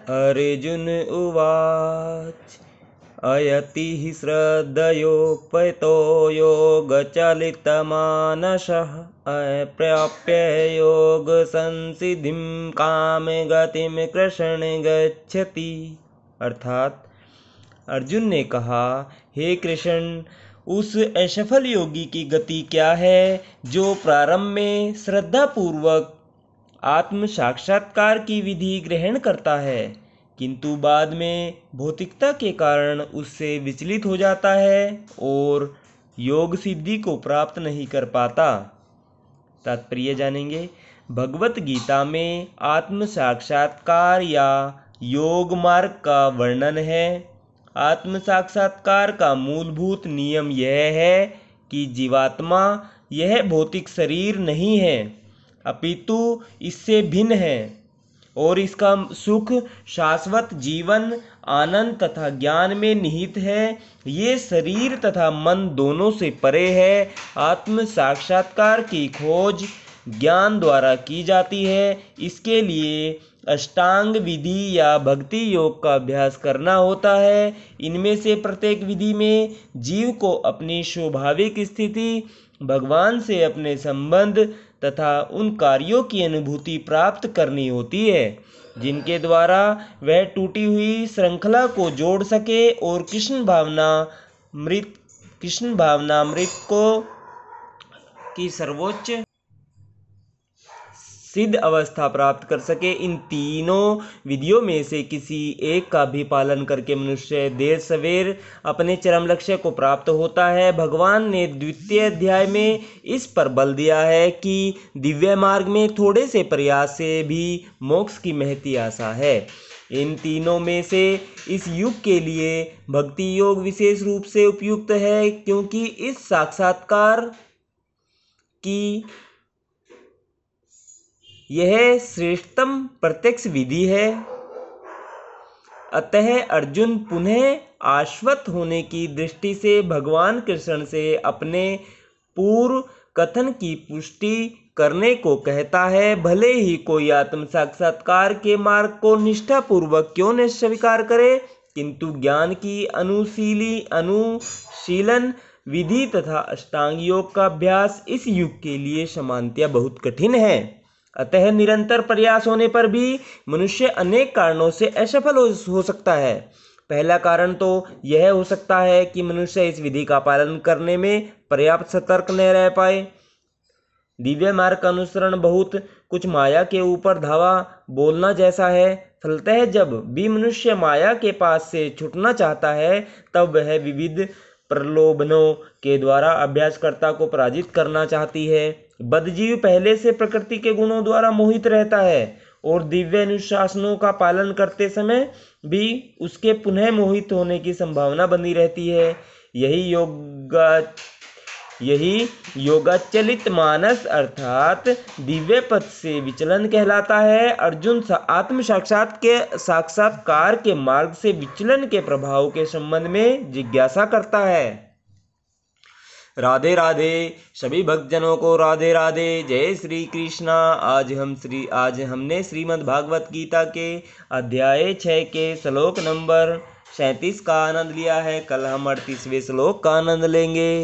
अर्जुन उवाच अयतिः श्रद्धयोपेतो योगचलितमानसः अप्राप्य योगसंसिद्धिं कामगतिं कृष्ण गच्छति। अर्थात अर्जुन ने कहा, हे कृष्ण, उस असफल योगी की गति क्या है जो प्रारंभ में श्रद्धापूर्वक आत्म साक्षात्कार की विधि ग्रहण करता है, किंतु बाद में भौतिकता के कारण उससे विचलित हो जाता है और योग सिद्धि को प्राप्त नहीं कर पाता। तात्पर्य जानेंगे। भगवत गीता में आत्म साक्षात्कार या योग मार्ग का वर्णन है। आत्म साक्षात्कार का मूलभूत नियम यह है कि जीवात्मा यह भौतिक शरीर नहीं है, अपितु इससे भिन्न है और इसका सुख शाश्वत जीवन, आनंद तथा ज्ञान में निहित है। ये शरीर तथा मन दोनों से परे है। आत्म साक्षात्कार की खोज ज्ञान द्वारा की जाती है। इसके लिए अष्टांग विधि या भक्ति योग का अभ्यास करना होता है। इनमें से प्रत्येक विधि में जीव को अपनी स्वाभाविक स्थिति, भगवान से अपने संबंध तथा उन कार्यों की अनुभूति प्राप्त करनी होती है जिनके द्वारा वह टूटी हुई श्रृंखला को जोड़ सके और कृष्ण भावनामृत को की सर्वोच्च सिद्ध अवस्था प्राप्त कर सके। इन तीनों विधियों में से किसी एक का भी पालन करके मनुष्य देर सवेर अपने चरम लक्ष्य को प्राप्त होता है। भगवान ने द्वितीय अध्याय में इस पर बल दिया है कि दिव्य मार्ग में थोड़े से प्रयास से भी मोक्ष की महती आशा है। इन तीनों में से इस युग के लिए भक्ति योग विशेष रूप से उपयुक्त है, क्योंकि इस साक्षात्कार की यह श्रेष्ठतम प्रत्यक्ष विधि है। अतः अर्जुन पुनः आश्वस्त होने की दृष्टि से भगवान कृष्ण से अपने पूर्व कथन की पुष्टि करने को कहता है। भले ही कोई आत्म साक्षात्कार के मार्ग को निष्ठापूर्वक क्यों न स्वीकार करे, किंतु ज्ञान की अनुशीलन विधि तथा अष्टांग योग का अभ्यास इस युग के लिए सामान्यतया बहुत कठिन है। अतः निरंतर प्रयास होने पर भी मनुष्य अनेक कारणों से असफल हो सकता है। पहला कारण तो यह हो सकता है कि मनुष्य इस विधि का पालन करने में पर्याप्त सतर्क न रह पाए। दिव्य मार्ग का अनुसरण बहुत कुछ माया के ऊपर धावा बोलना जैसा है। फलतः जब भी मनुष्य माया के पास से छूटना चाहता है, तब वह विविध प्रलोभनों के द्वारा अभ्यासकर्ता को पराजित करना चाहती है। बद्धजीव पहले से प्रकृति के गुणों द्वारा मोहित रहता है और दिव्य अनुशासनों का पालन करते समय भी उसके पुनः मोहित होने की संभावना बनी रहती है। यही योगाचलित मानस अर्थात दिव्य पथ से विचलन कहलाता है। अर्जुन आत्म साक्षात्कार के मार्ग से विचलन के प्रभाव के संबंध में जिज्ञासा करता है। राधे राधे। सभी भक्तजनों को राधे राधे। जय श्री कृष्णा। आज हमने श्रीमद् भागवत गीता के अध्याय 6 के श्लोक नंबर 37 का आनंद लिया है। कल हम 38वें श्लोक का आनंद लेंगे।